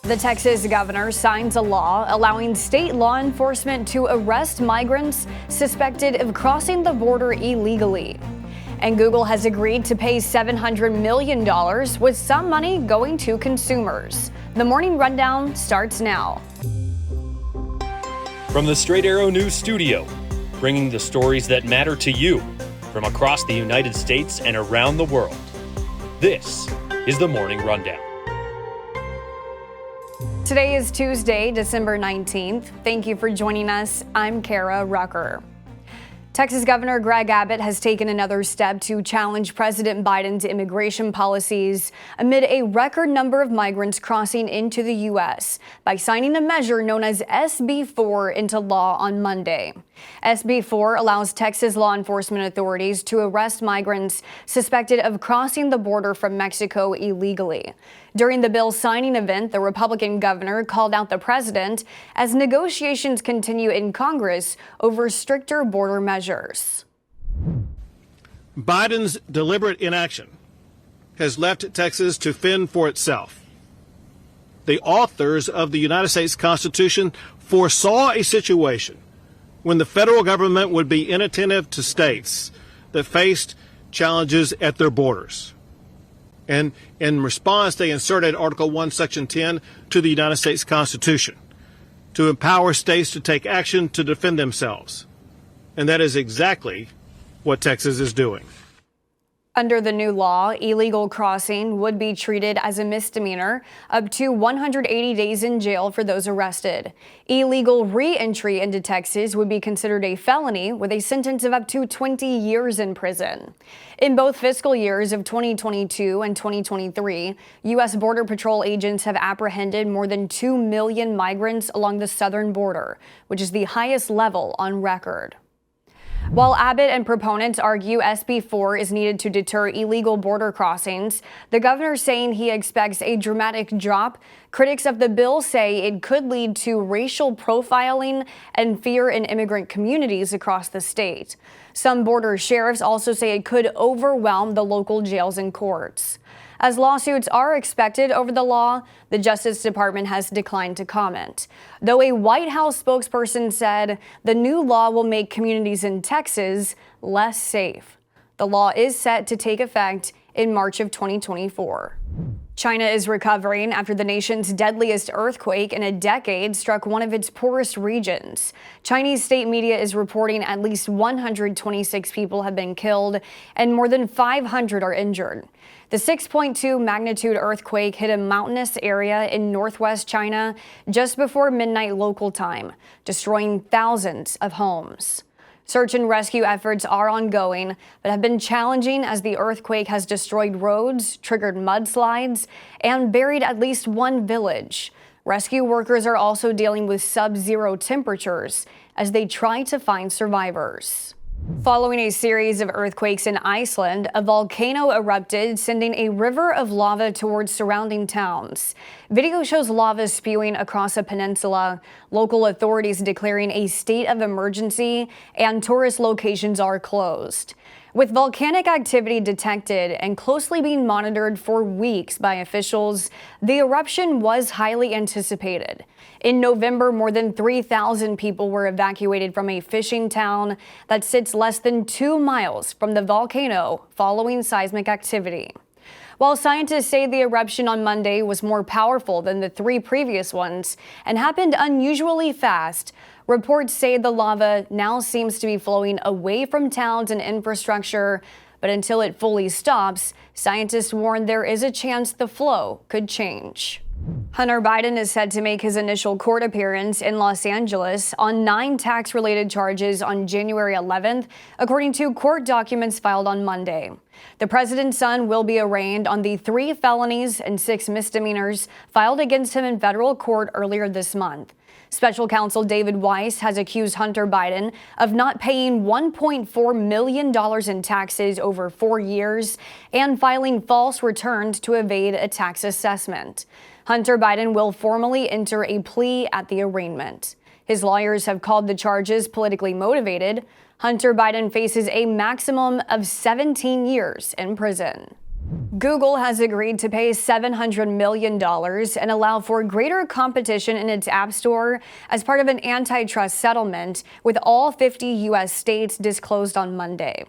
The Texas governor signs a law allowing state law enforcement to arrest migrants suspected of crossing the border illegally. And Google has agreed to pay $700 million, with some money going to consumers. The Morning Rundown starts now. From the Straight Arrow News Studio, bringing the stories that matter to you from across the United States and around the world. This is the Morning Rundown. Today is Tuesday, December 19th. Thank you for joining us. I'm Kara Rucker. Texas Governor Greg Abbott has taken another step to challenge President Biden's immigration policies amid a record number of migrants crossing into the U.S. by signing a measure known as SB 4 into law on Monday. SB 4 allows Texas law enforcement authorities to arrest migrants suspected of crossing the border from Mexico illegally. During the bill signing event, the Republican governor called out the president as negotiations continue in Congress over stricter border measures. Biden's deliberate inaction has left Texas to fend for itself. The authors of the United States Constitution foresaw a situation when the federal government would be inattentive to states that faced challenges at their borders. And in response, they inserted Article 1, Section 10 to the United States Constitution to empower states to take action to defend themselves. And that is exactly what Texas is doing. Under the new law, illegal crossing would be treated as a misdemeanor, up to 180 days in jail for those arrested. Illegal re-entry into Texas would be considered a felony with a sentence of up to 20 years in prison. In both fiscal years of 2022 and 2023, U.S. Border Patrol agents have apprehended more than 2 million migrants along the southern border, which is the highest level on record. While Abbott and proponents argue SB 4 is needed to deter illegal border crossings, the governor saying he expects a dramatic drop. Critics of the bill say it could lead to racial profiling and fear in immigrant communities across the state. Some border sheriffs also say it could overwhelm the local jails and courts. As lawsuits are expected over the law, the Justice Department has declined to comment. Though a White House spokesperson said the new law will make communities in Texas less safe. The law is set to take effect in March of 2024. China is recovering after the nation's deadliest earthquake in a decade struck one of its poorest regions. Chinese state media is reporting at least 126 people have been killed and more than 500 are injured. The 6.2 magnitude earthquake hit a mountainous area in northwest China just before midnight local time, destroying thousands of homes. Search and rescue efforts are ongoing, but have been challenging as the earthquake has destroyed roads, triggered mudslides, and buried at least one village. Rescue workers are also dealing with sub-zero temperatures as they try to find survivors. Following a series of earthquakes in Iceland, a volcano erupted, sending a river of lava towards surrounding towns. Video shows lava spewing across a peninsula, local authorities declaring a state of emergency, and tourist locations are closed. With volcanic activity detected and closely being monitored for weeks by officials, the eruption was highly anticipated. In November, more than 3,000 people were evacuated from a fishing town that sits less than 2 miles from the volcano following seismic activity. While scientists say the eruption on Monday was more powerful than the 3 previous ones and happened unusually fast, reports say the lava now seems to be flowing away from towns and infrastructure, but until it fully stops, scientists warn there is a chance the flow could change. Hunter Biden is set to make his initial court appearance in Los Angeles on 9 tax-related charges on January 11th, according to court documents filed on Monday. The president's son will be arraigned on the 3 felonies and 6 misdemeanors filed against him in federal court earlier this month. Special counsel David Weiss has accused Hunter Biden of not paying $1.4 million in taxes over 4 years and filing false returns to evade a tax assessment. Hunter Biden will formally enter a plea at the arraignment. His lawyers have called the charges politically motivated. Hunter Biden faces a maximum of 17 years in prison. Google has agreed to pay $700 million and allow for greater competition in its App Store as part of an antitrust settlement, with all 50 U.S. states disclosed on Monday.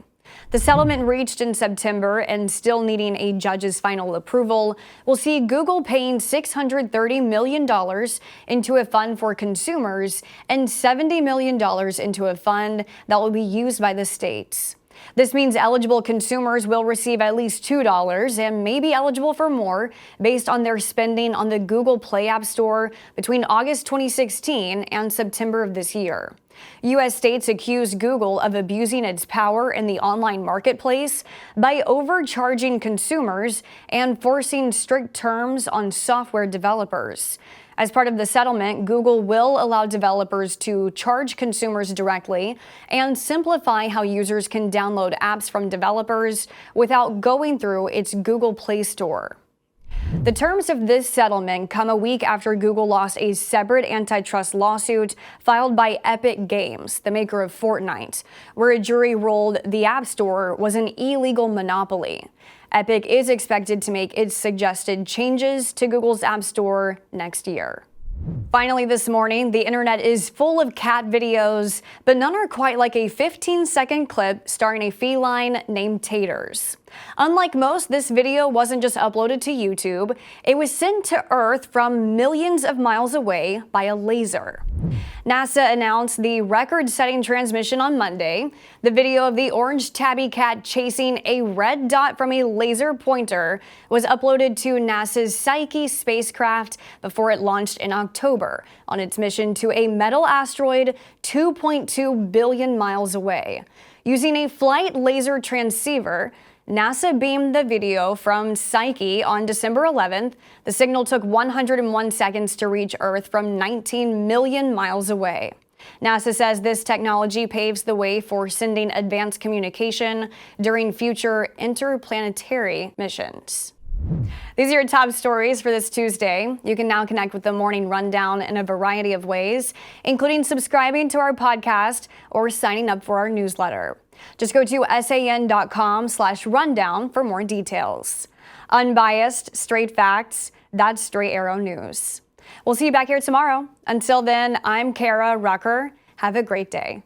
The settlement, reached in September and still needing a judge's final approval, will see Google paying $630 million into a fund for consumers and $70 million into a fund that will be used by the states. This means eligible consumers will receive at least $2 and may be eligible for more based on their spending on the Google Play App Store between August 2016 and September of this year. U.S. states accused Google of abusing its power in the online marketplace by overcharging consumers and forcing strict terms on software developers. As part of the settlement, Google will allow developers to charge consumers directly and simplify how users can download apps from developers without going through its Google Play Store. The terms of this settlement come a week after Google lost a separate antitrust lawsuit filed by Epic Games, the maker of Fortnite, where a jury ruled the App Store was an illegal monopoly. Epic is expected to make its suggested changes to Google's App Store next year. Finally this morning, the internet is full of cat videos, but none are quite like a 15-second clip starring a feline named Taters. Unlike most, this video wasn't just uploaded to YouTube. It was sent to Earth from millions of miles away by a laser. NASA announced the record-setting transmission on Monday. The video of the orange tabby cat chasing a red dot from a laser pointer was uploaded to NASA's Psyche spacecraft before it launched in October on its mission to a metal asteroid 2.2 billion miles away. Using a flight laser transceiver, NASA beamed the video from Psyche on December 11th. The signal took 101 seconds to reach Earth from 19 million miles away. NASA says this technology paves the way for sending advanced communication during future interplanetary missions. These are your top stories for this Tuesday. You can now connect with the Morning Rundown in a variety of ways, including subscribing to our podcast or signing up for our newsletter. Just go to san.com/rundown for more details. Unbiased, straight facts, that's Straight Arrow News. We'll see you back here tomorrow. Until then, I'm Kara Rucker. Have a great day.